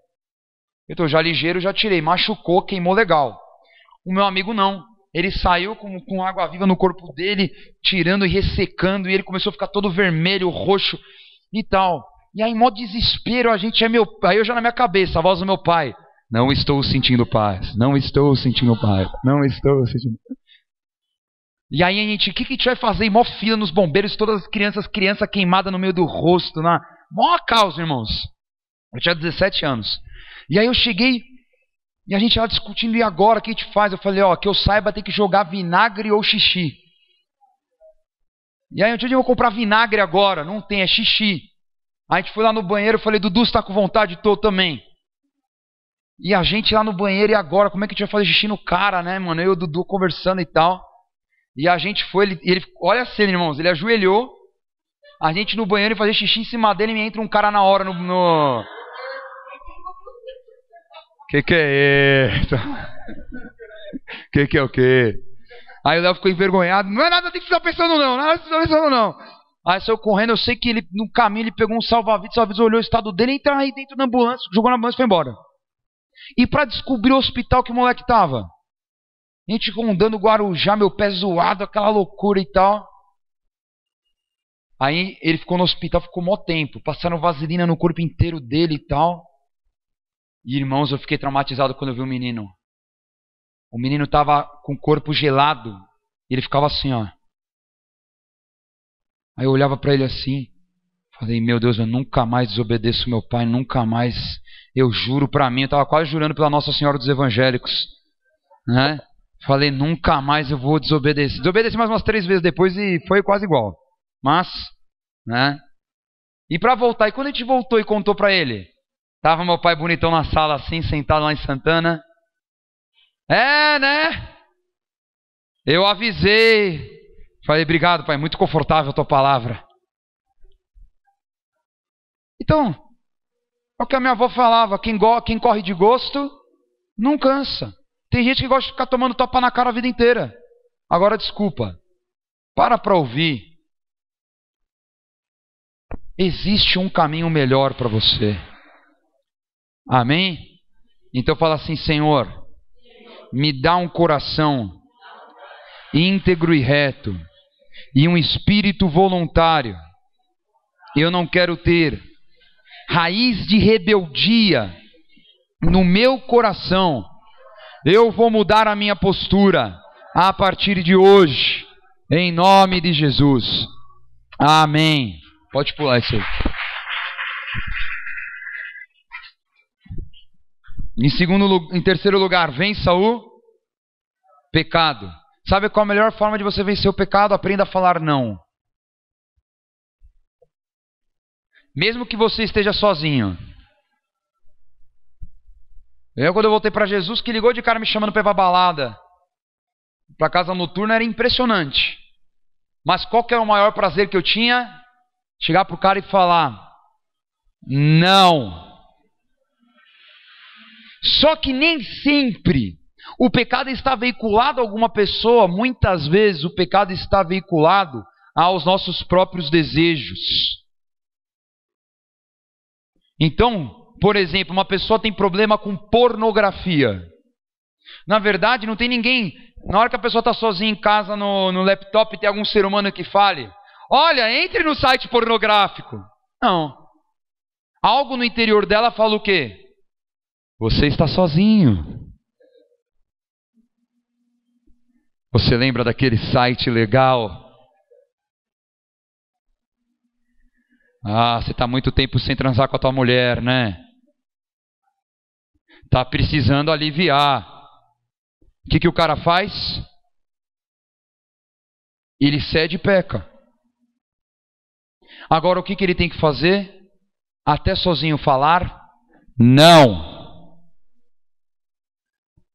Então já ligeiro, já tirei. Machucou, queimou legal. O meu amigo não. Ele saiu com água viva no corpo dele, tirando e ressecando, e ele começou a ficar todo vermelho, roxo e tal. E aí, em modo desespero, aí eu já na minha cabeça, a voz do meu pai: não estou sentindo paz, não estou sentindo paz, não estou sentindo paz. E aí a gente, o que a gente vai fazer? E mó fila nos bombeiros, todas as crianças queimadas no meio do rosto, mó causa, irmãos. Eu tinha 17 anos. E aí eu cheguei, e a gente lá discutindo, e agora, o que a gente faz? Eu falei, que eu saiba, tem que jogar vinagre ou xixi. E aí eu disse, eu vou comprar vinagre agora. Não tem, é xixi. Aí a gente foi lá no banheiro, eu falei, Dudu, você tá com vontade? Tô também. E a gente lá no banheiro, e agora? Como é que a gente vai fazer xixi no cara, né, mano? Eu e o Dudu conversando e tal. E a gente foi, ele olha a cena, irmãos, ele ajoelhou, a gente no banheiro e fazer xixi em cima dele, e entra um cara na hora no... Que é isso? Que é o quê? Aí o Léo ficou envergonhado. Não é nada que você está pensando não, nada que você está pensando não. Aí saiu correndo, eu sei que ele, no caminho, ele pegou um salva-vidas, o salva-vidas olhou o estado dele, entrou aí dentro da ambulância, jogou na ambulância e foi embora. E para descobrir o hospital que o moleque estava, a gente rondando o Guarujá, meu pé zoado, aquela loucura e tal. Aí ele ficou no hospital, ficou mó tempo, passaram vaselina no corpo inteiro dele e tal. E irmãos, eu fiquei traumatizado quando eu vi o menino. O menino estava com o corpo gelado. E ele ficava assim, ó. Aí eu olhava para ele assim. Falei, meu Deus, eu nunca mais desobedeço meu pai. Nunca mais. Eu juro para mim. Eu estava quase jurando pela Nossa Senhora dos Evangélicos. Né? Falei, nunca mais eu vou desobedecer. Desobedeci mais umas 3 vezes depois e foi quase igual. Mas, né? E para voltar. E quando a gente voltou e contou para ele? Tava meu pai bonitão na sala assim, sentado lá em Santana. Né? Eu avisei. Falei, obrigado, pai, muito confortável a tua palavra. Então, é o que a minha avó falava, quem corre de gosto, não cansa. Tem gente que gosta de ficar tomando tapa na cara a vida inteira. Agora, desculpa, para ouvir. Existe um caminho melhor para você. Amém? Então fala assim, Senhor, me dá um coração íntegro e reto e um espírito voluntário. Eu não quero ter raiz de rebeldia no meu coração. Eu vou mudar a minha postura a partir de hoje, em nome de Jesus. Amém. Pode pular isso aí. Em terceiro lugar, vença o pecado. Sabe qual a melhor forma de você vencer o pecado? Aprenda a falar não. Mesmo que você esteja sozinho. Quando eu voltei para Jesus, que ligou de cara me chamando para ir para balada, para casa noturna, era impressionante. Mas qual que era o maior prazer que eu tinha? Chegar para o cara e falar não. Só que nem sempre o pecado está veiculado a alguma pessoa. Muitas vezes o pecado está veiculado aos nossos próprios desejos. Então, por exemplo, uma pessoa tem problema com pornografia. Na verdade, não tem ninguém. Na hora que a pessoa está sozinha em casa no laptop, tem algum ser humano que fale: olha, entre no site pornográfico. Não. Algo no interior dela fala o quê? Você está sozinho. Você lembra daquele site legal? Você está muito tempo sem transar com a tua mulher, né? Está precisando aliviar. O que o cara faz? Ele cede e peca. Agora o que ele tem que fazer? Até sozinho falar não.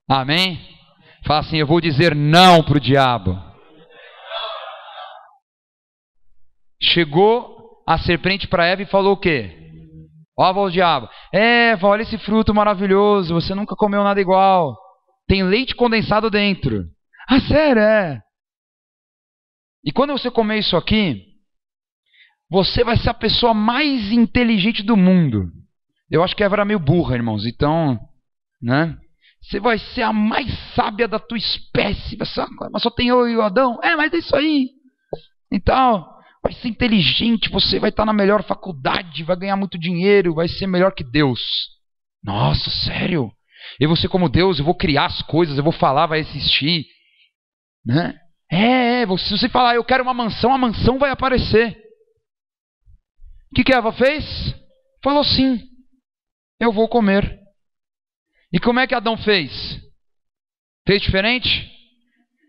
Amém? Fala assim, eu vou dizer não para o diabo. Chegou a serpente para Eva e falou o quê? Ó, o diabo. Eva, olha esse fruto maravilhoso, você nunca comeu nada igual. Tem leite condensado dentro. Sério, é? E quando você comer isso aqui, você vai ser a pessoa mais inteligente do mundo. Eu acho que Eva era meio burra, irmãos, então né? Você vai ser a mais sábia da tua espécie, mas só tem eu e o Adão. Mas é isso aí. Então, vai ser inteligente, você vai estar na melhor faculdade, vai ganhar muito dinheiro, vai ser melhor que Deus. Nossa, sério? Eu vou ser como Deus, eu vou criar as coisas, eu vou falar, vai existir. Né? Se você falar, eu quero uma mansão, a mansão vai aparecer. O que Eva fez? Falou sim, eu vou comer. E como é que Adão fez? Fez diferente?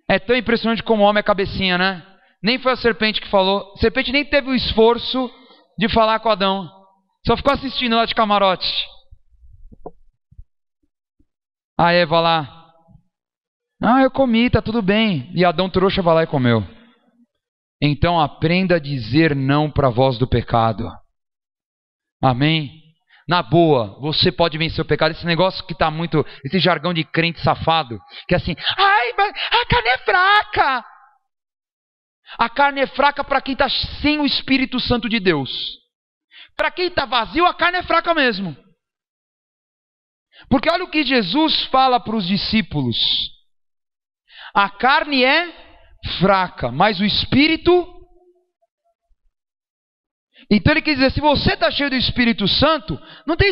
É tão impressionante como o homem é cabecinha, né? Nem foi a serpente que falou. A serpente nem teve o esforço de falar com Adão. Só ficou assistindo lá de camarote. A Eva lá. Eu comi, tá tudo bem. E Adão trouxa vai lá e comeu. Então aprenda a dizer não para a voz do pecado. Amém? Na boa, você pode vencer o pecado. Esse negócio que está muito, esse jargão de crente safado, que é assim, mas a carne é fraca. A carne é fraca para quem está sem o Espírito Santo de Deus. Para quem está vazio, a carne é fraca mesmo. Porque olha o que Jesus fala para os discípulos. A carne é fraca, mas o Espírito... Então ele quer dizer, se você está cheio do Espírito Santo, não tem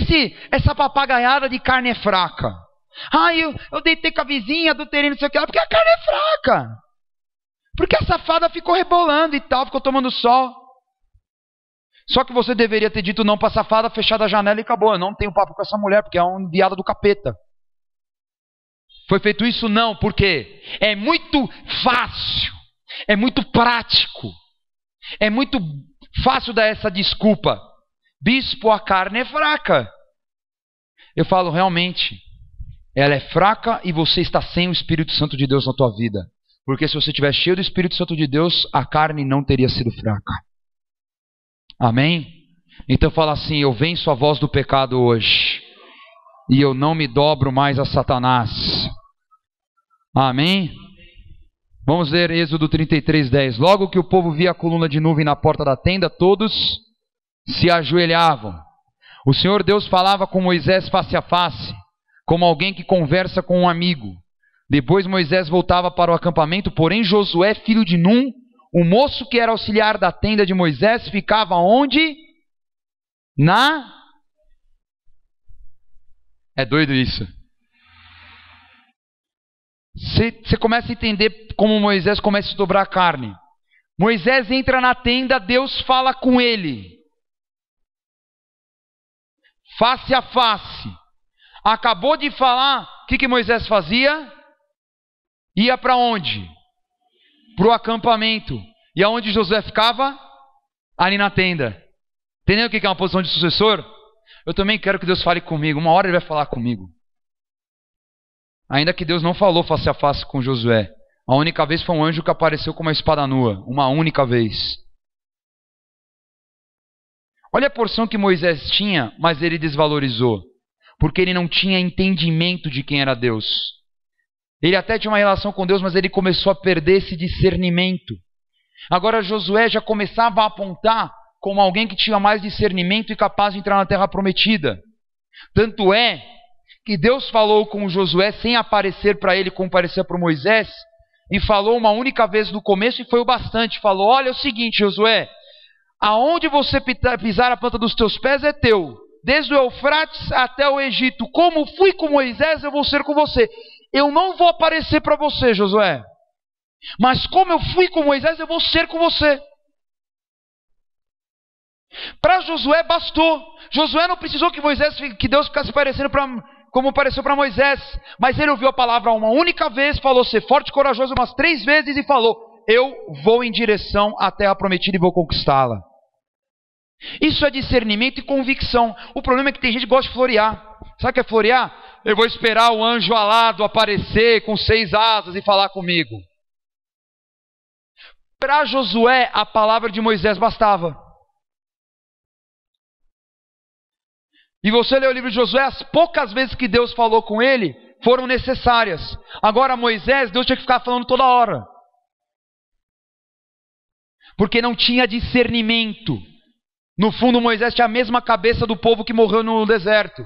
essa papagaiada de carne é fraca. Eu deitei com a vizinha, adulterei, não sei o que lá, porque a carne é fraca. Porque a safada ficou rebolando e tal, ficou tomando sol. Só que você deveria ter dito não para a safada, fechado a janela e acabou. Eu não tenho papo com essa mulher, porque é uma enviada do capeta. Foi feito isso? Não, porque é muito fácil, é muito prático, é muito fácil dar essa desculpa. Bispo, a carne é fraca. Eu falo, realmente, ela é fraca e você está sem o Espírito Santo de Deus na tua vida. Porque se você estiver cheio do Espírito Santo de Deus, a carne não teria sido fraca. Amém? Então fala assim, eu venço a voz do pecado hoje. E eu não me dobro mais a Satanás. Amém? Vamos ler Êxodo 33:10. Logo que o povo via a coluna de nuvem na porta da tenda, todos se ajoelhavam. O Senhor Deus falava com Moisés face a face, como alguém que conversa com um amigo. Depois Moisés voltava para o acampamento, porém Josué, filho de Num, o moço que era auxiliar da tenda de Moisés, ficava onde? É doido isso. Você começa a entender como Moisés começa a se dobrar a carne. Moisés entra na tenda, Deus fala com ele. Face a face. Acabou de falar, o que Moisés fazia? Ia para onde? Para o acampamento. E aonde Josué ficava? Ali na tenda. Entendeu o que é uma posição de sucessor? Eu também quero que Deus fale comigo. Uma hora Ele vai falar comigo. Ainda que Deus não falou face a face com Josué. A única vez foi um anjo que apareceu com uma espada nua. Uma única vez. Olha a porção que Moisés tinha, mas ele desvalorizou. Porque ele não tinha entendimento de quem era Deus. Ele até tinha uma relação com Deus, mas ele começou a perder esse discernimento. Agora Josué já começava a apontar como alguém que tinha mais discernimento e capaz de entrar na terra prometida. Tanto é que Deus falou com Josué sem aparecer para ele como apareceu para Moisés, e falou uma única vez no começo e foi o bastante. Falou, olha é o seguinte Josué, aonde você pisar a planta dos teus pés é teu, desde o Eufrates até o Egito. Como fui com Moisés, eu vou ser com você. Eu não vou aparecer para você, Josué. Mas como eu fui com Moisés, eu vou ser com você. Para Josué bastou. Josué não precisou que Deus ficasse parecendo como pareceu para Moisés. Mas ele ouviu a palavra uma única vez, falou ser forte e corajoso umas 3 vezes e falou, eu vou em direção à terra prometida e vou conquistá-la. Isso é discernimento e convicção. O problema é que tem gente que gosta de florear. Sabe o que é florear? Eu vou esperar o anjo alado aparecer com 6 asas e falar comigo. Para Josué, a palavra de Moisés bastava. E você lê o livro de Josué, as poucas vezes que Deus falou com ele foram necessárias. Agora Moisés, Deus tinha que ficar falando toda hora. Porque não tinha discernimento. No fundo, Moisés tinha a mesma cabeça do povo que morreu no deserto.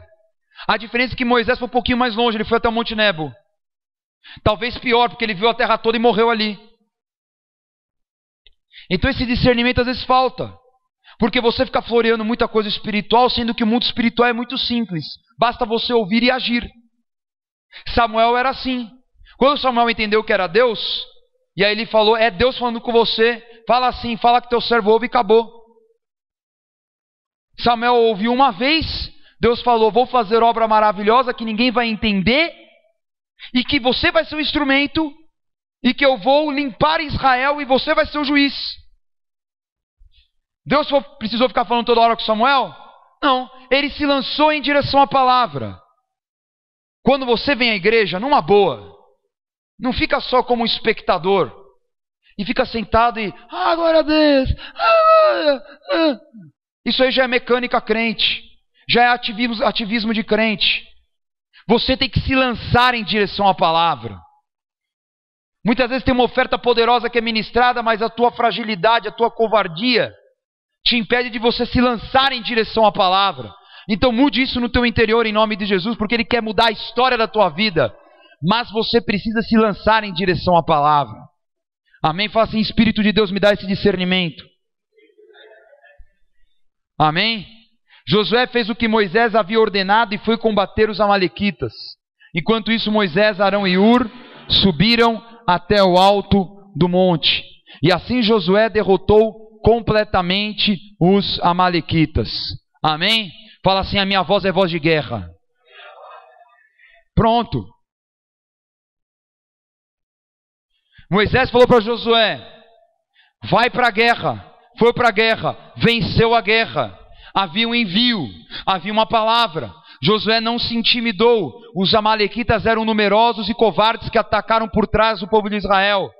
A diferença é que Moisés foi um pouquinho mais longe, ele foi até o Monte Nebo. Talvez pior, porque ele viu a terra toda e morreu ali. Então esse discernimento às vezes falta. Porque você fica floreando muita coisa espiritual, sendo que o mundo espiritual é muito simples. Basta você ouvir e agir. Samuel era assim. Quando Samuel entendeu que era Deus, e aí ele falou, é Deus falando com você, fala assim, fala que teu servo ouve e acabou. Samuel ouviu uma vez, Deus falou, vou fazer obra maravilhosa que ninguém vai entender, e que você vai ser o instrumento, e que eu vou limpar Israel, e você vai ser o juiz. Deus precisou ficar falando toda hora com Samuel? Não, ele se lançou em direção à palavra. Quando você vem à igreja, numa boa, não fica só como espectador, e fica sentado e, glória a Deus, Isso aí já é mecânica crente, já é ativismo de crente. Você tem que se lançar em direção à palavra. Muitas vezes tem uma oferta poderosa que é ministrada, mas a tua fragilidade, a tua covardia, te impede de você se lançar em direção à palavra. Então mude isso no teu interior em nome de Jesus, porque Ele quer mudar a história da tua vida. Mas você precisa se lançar em direção à palavra. Amém? Fala assim, Espírito de Deus, me dá esse discernimento. Amém? Josué fez o que Moisés havia ordenado e foi combater os amalequitas. Enquanto isso, Moisés, Arão e Hur subiram até o alto do monte. E assim Josué derrotou completamente os amalequitas. Amém? Fala assim, a minha voz é voz de guerra. Pronto. Moisés falou para Josué, vai para a guerra. Foi para a guerra, venceu a guerra. Havia um envio, havia uma palavra. Josué não se intimidou. Os amalequitas eram numerosos e covardes que atacaram por trás do povo de Israel.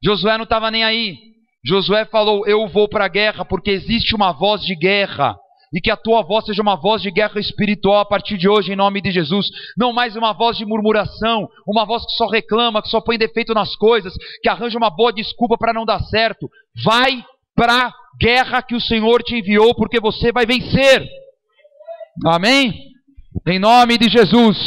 Josué não estava nem aí. Josué falou, eu vou para a guerra porque existe uma voz de guerra. E que a tua voz seja uma voz de guerra espiritual a partir de hoje, em nome de Jesus. Não mais uma voz de murmuração, uma voz que só reclama, que só põe defeito nas coisas, que arranja uma boa desculpa para não dar certo. Vai para a guerra que o Senhor te enviou, porque você vai vencer. Amém? Em nome de Jesus.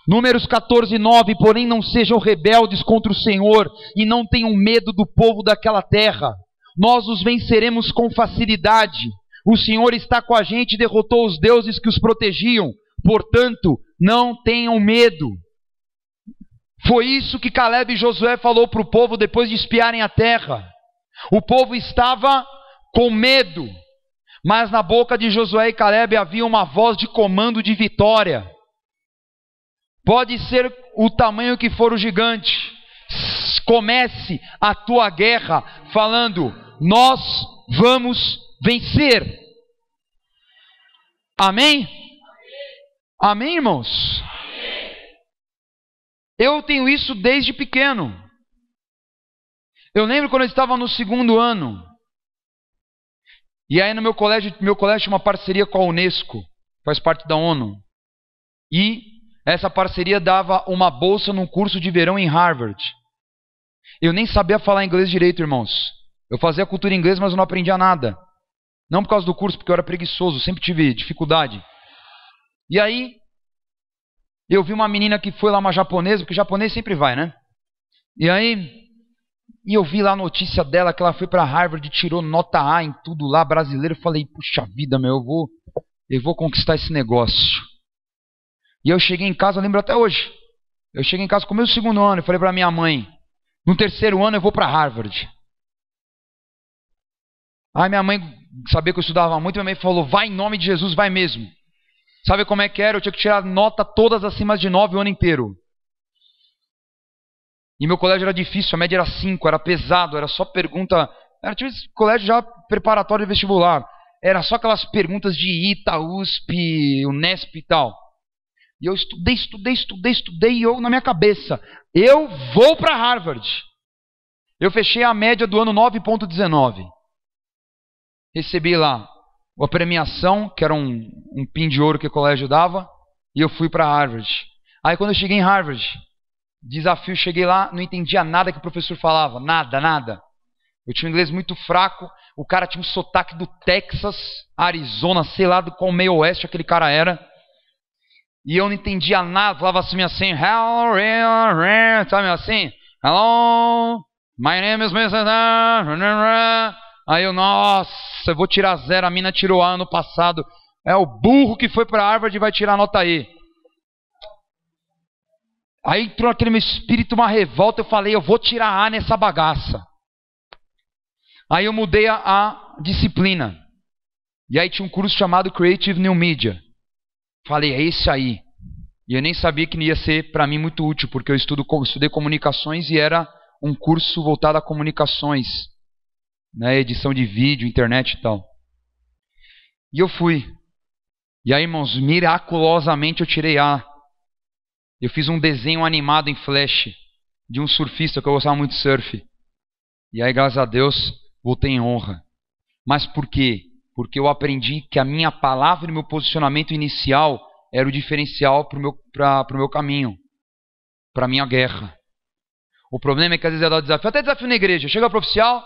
Números 14:9, porém não sejam rebeldes contra o Senhor, e não tenham medo do povo daquela terra. Nós os venceremos com facilidade. O Senhor está com a gente e derrotou os deuses que os protegiam. Portanto, não tenham medo. Foi isso que Caleb e Josué falou para o povo depois de espiarem a terra. O povo estava com medo, mas na boca de Josué e Caleb havia uma voz de comando de vitória. Pode ser o tamanho que for o gigante. Comece a tua guerra falando, nós vamos vencer. Amém? Amém, irmãos? Eu tenho isso desde pequeno. Eu lembro quando eu estava no 2º ano. E aí no meu colégio tinha uma parceria com a Unesco. Faz parte da ONU. E essa parceria dava uma bolsa num curso de verão em Harvard. Eu nem sabia falar inglês direito, irmãos. Eu fazia cultura em inglês, mas eu não aprendia nada. Não por causa do curso, porque eu era preguiçoso. Sempre tive dificuldade. E aí eu vi uma menina que foi lá, uma japonesa, porque japonês sempre vai, né? E eu vi lá a notícia dela, que ela foi para Harvard e tirou nota A em tudo lá, brasileiro. Eu falei, puxa vida, meu, eu vou conquistar esse negócio. E eu cheguei em casa, eu lembro até hoje. Eu cheguei em casa com o meu 2º ano, eu falei para minha mãe, no 3º ano eu vou para Harvard. Aí minha mãe sabia que eu estudava muito, minha mãe falou, vai em nome de Jesus, vai mesmo. Sabe como é que era? Eu tinha que tirar nota todas acima de 9 o ano inteiro. E meu colégio era difícil, a média era 5, era pesado, era só pergunta. Era tipo esse colégio já preparatório de vestibular. Era só aquelas perguntas de ITA, USP, Unesp e tal. E eu estudei, e eu na minha cabeça, eu vou para Harvard. Eu fechei a média do ano 9,19. Recebi lá a premiação, que era um pin de ouro que o colégio dava, e eu fui para Harvard. Aí quando eu cheguei em Harvard, desafio, cheguei lá, não entendia nada que o professor falava, nada. Eu tinha um inglês muito fraco. O cara tinha um sotaque do Texas, Arizona, sei lá do qual meio oeste aquele cara era. E eu não entendia nada. Falava assim, hello, sabe assim? Hello, my name is Mrs. Aí eu, nossa, eu vou tirar 0. A mina tirou A ano passado. É o burro que foi para Harvard e vai tirar a nota E. Aí entrou naquele meu espírito uma revolta. Eu falei, eu vou tirar A nessa bagaça. Aí eu mudei a disciplina. E aí tinha um curso chamado Creative New Media. Falei, é esse aí. E eu nem sabia que ia ser para mim muito útil, porque eu estudei comunicações e era um curso voltado a comunicações, né, edição de vídeo, internet e tal. E eu fui. E aí, irmãos, miraculosamente eu tirei A. Eu fiz um desenho animado em Flash de um surfista que eu gostava muito de surf. E aí, graças a Deus, voltei em honra. Mas por quê? Porque eu aprendi que a minha palavra e meu posicionamento inicial era o diferencial para o meu caminho, para a minha guerra. O problema é que às vezes eu dou desafio, até desafio na igreja. Chega para o oficial,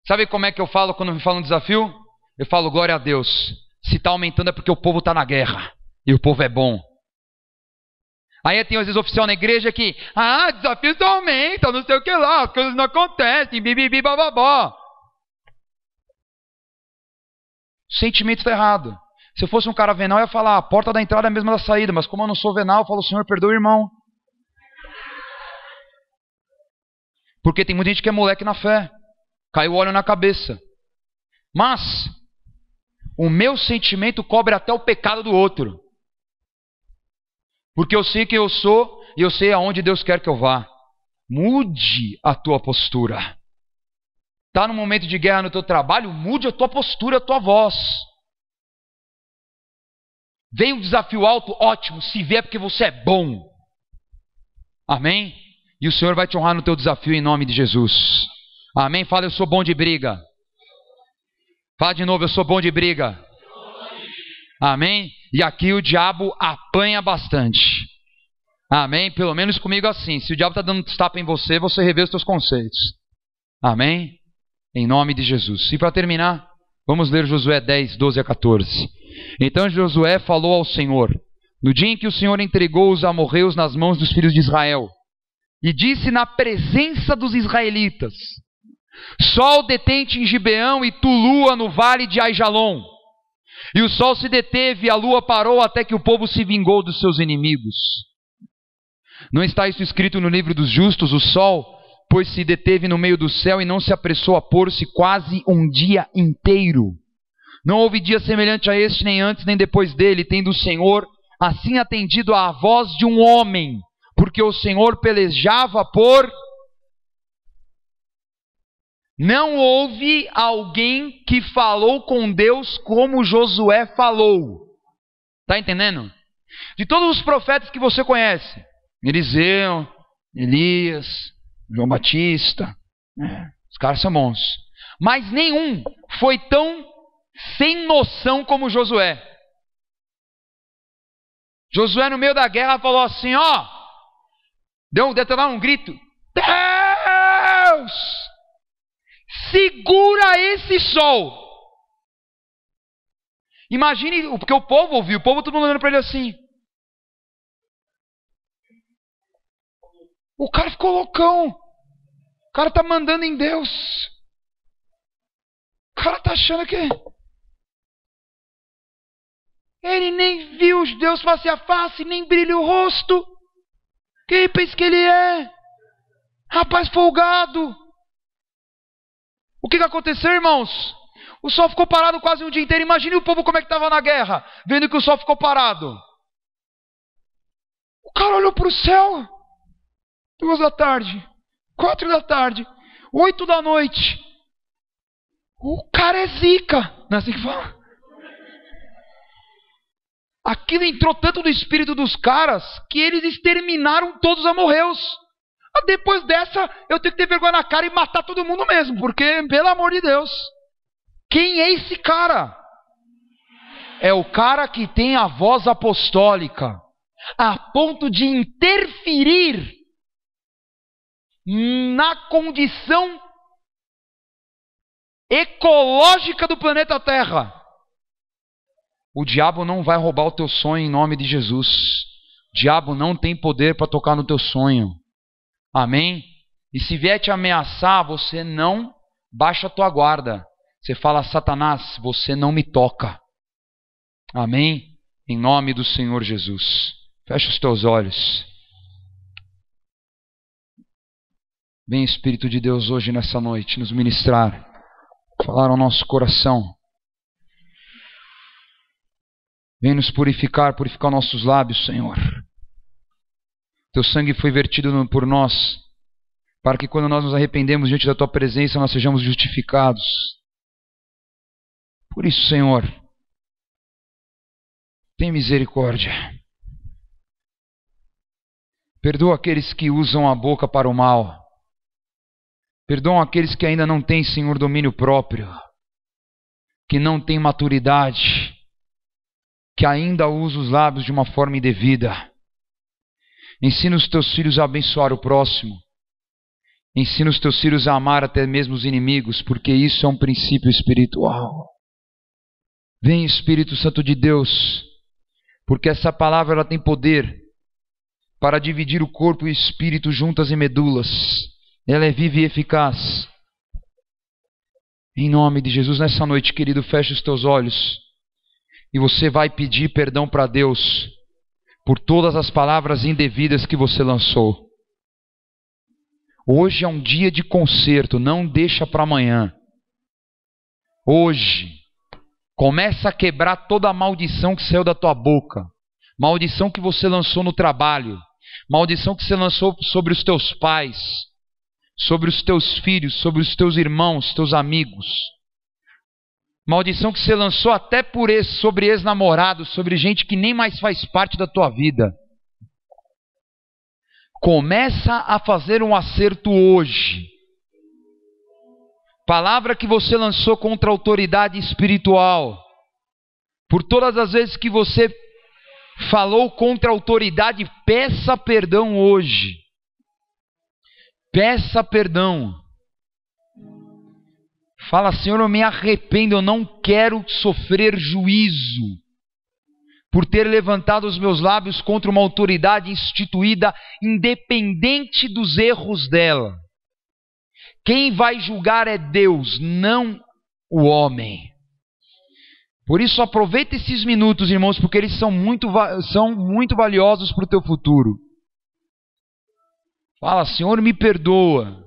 sabe como é que eu falo quando me falam um desafio? Eu falo, glória a Deus. Se está aumentando é porque o povo está na guerra. E o povo é bom. Aí tem às vezes oficial na igreja que, desafios aumentam, não sei o que lá, as coisas não acontecem, bibibi, bababó. O sentimento está errado. Se eu fosse um cara venal, eu ia falar, a porta da entrada é a mesma da saída, mas como eu não sou venal, eu falo, Senhor, perdoa o irmão. Porque tem muita gente que é moleque na fé. Caiu óleo na cabeça. Mas o meu sentimento cobre até o pecado do outro. Porque eu sei quem eu sou e eu sei aonde Deus quer que eu vá. Mude a tua postura. Está num momento de guerra no teu trabalho? Mude a tua postura, a tua voz. Vem um desafio alto? Ótimo. Se vier porque você é bom. Amém? E o Senhor vai te honrar no teu desafio em nome de Jesus. Amém? Fala, eu sou bom de briga. Fala de novo, eu sou bom de briga. Amém? E aqui o diabo apanha bastante. Amém? Pelo menos comigo assim. Se o diabo está dando tapa em você, você revê os teus conceitos. Amém? Em nome de Jesus. E para terminar, vamos ler Josué 10, 12 a 14. Então Josué falou ao Senhor, no dia em que o Senhor entregou os amorreus nas mãos dos filhos de Israel, e disse na presença dos israelitas, sol detente em Gibeão e tu lua no vale de Aijalon. E o sol se deteve e a lua parou até que o povo se vingou dos seus inimigos. Não está isso escrito no livro dos justos? O sol, pois se deteve no meio do céu e não se apressou a pôr-se quase um dia inteiro. Não houve dia semelhante a este, nem antes nem depois dele, tendo o Senhor assim atendido à voz de um homem, porque o Senhor pelejava por... Não houve alguém que falou com Deus como Josué falou. Está entendendo? De todos os profetas que você conhece, Eliseu, Elias, João Batista, os caras são bons. Mas nenhum foi tão sem noção como Josué. Josué no meio da guerra falou assim, deu lá um grito, Deus! Segura esse sol. Imagine, porque o povo ouviu, o povo todo mundo olhando para ele assim. O cara ficou loucão. O cara está mandando em Deus. O cara está achando que... Ele nem viu os Deus face a face, nem brilha o rosto. Quem pensa que ele é? Rapaz folgado. O que aconteceu, irmãos? O sol ficou parado quase um dia inteiro. Imagine o povo como é que estava na guerra, vendo que o sol ficou parado. O cara olhou para o céu. 2 da tarde, 4 da tarde, 8 da noite. O cara é zica. Não é assim que fala? Aquilo entrou tanto no espírito dos caras que eles exterminaram todos os amorreus. Depois dessa, eu tenho que ter vergonha na cara e matar todo mundo mesmo, porque, pelo amor de Deus, quem é esse cara? É o cara que tem a voz apostólica, a ponto de interferir na condição ecológica do planeta Terra. O diabo não vai roubar o teu sonho em nome de Jesus. O diabo não tem poder para tocar no teu sonho. Amém? E se vier te ameaçar, você não baixa a tua guarda. Você fala: Satanás, você não me toca. Amém? Em nome do Senhor Jesus. Fecha os teus olhos. Vem, Espírito de Deus, hoje nessa noite nos ministrar, falar ao nosso coração. Vem nos purificar, purificar nossos lábios, Senhor. Teu sangue foi vertido por nós, para que quando nós nos arrependemos diante da Tua presença, nós sejamos justificados. Por isso, Senhor, tem misericórdia. Perdoa aqueles que usam a boca para o mal. Perdoa aqueles que ainda não têm, Senhor, domínio próprio, que não têm maturidade, que ainda usam os lábios de uma forma indevida. Ensina os teus filhos a abençoar o próximo. Ensina os teus filhos a amar até mesmo os inimigos, porque isso é um princípio espiritual. Vem, Espírito Santo de Deus, porque essa palavra ela tem poder para dividir o corpo e o espírito, juntas e medulas. Ela é viva e eficaz. Em nome de Jesus, nessa noite, querido, fecha os teus olhos e você vai pedir perdão para Deus por todas as palavras indevidas que você lançou. Hoje é um dia de conserto, não deixa para amanhã. Hoje, começa a quebrar toda a maldição que saiu da tua boca. Maldição que você lançou no trabalho. Maldição que você lançou sobre os teus pais, sobre os teus filhos, sobre os teus irmãos, teus amigos. Maldição que você lançou até sobre ex-namorados, sobre gente que nem mais faz parte da tua vida. Começa a fazer um acerto hoje. Palavra que você lançou contra a autoridade espiritual. Por todas as vezes que você falou contra a autoridade, peça perdão hoje. Peça perdão. Fala: Senhor, eu me arrependo, eu não quero sofrer juízo por ter levantado os meus lábios contra uma autoridade instituída independente dos erros dela. Quem vai julgar é Deus, não o homem. Por isso, aproveita esses minutos, irmãos, porque eles são muito valiosos para o teu futuro. Fala: Senhor, me perdoa.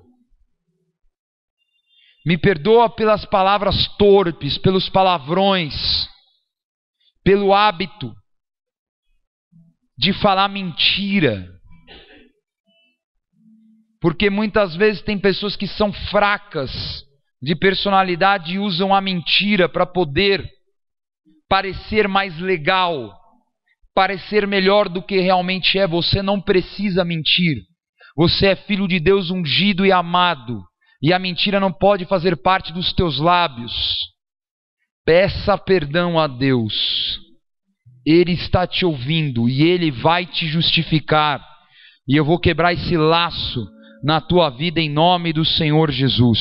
Me perdoa pelas palavras torpes, pelos palavrões, pelo hábito de falar mentira. Porque muitas vezes tem pessoas que são fracas de personalidade e usam a mentira para poder parecer mais legal, parecer melhor do que realmente é. Você não precisa mentir. Você é filho de Deus, ungido e amado. E a mentira não pode fazer parte dos teus lábios. Peça perdão a Deus. Ele está te ouvindo e Ele vai te justificar. E eu vou quebrar esse laço na tua vida em nome do Senhor Jesus.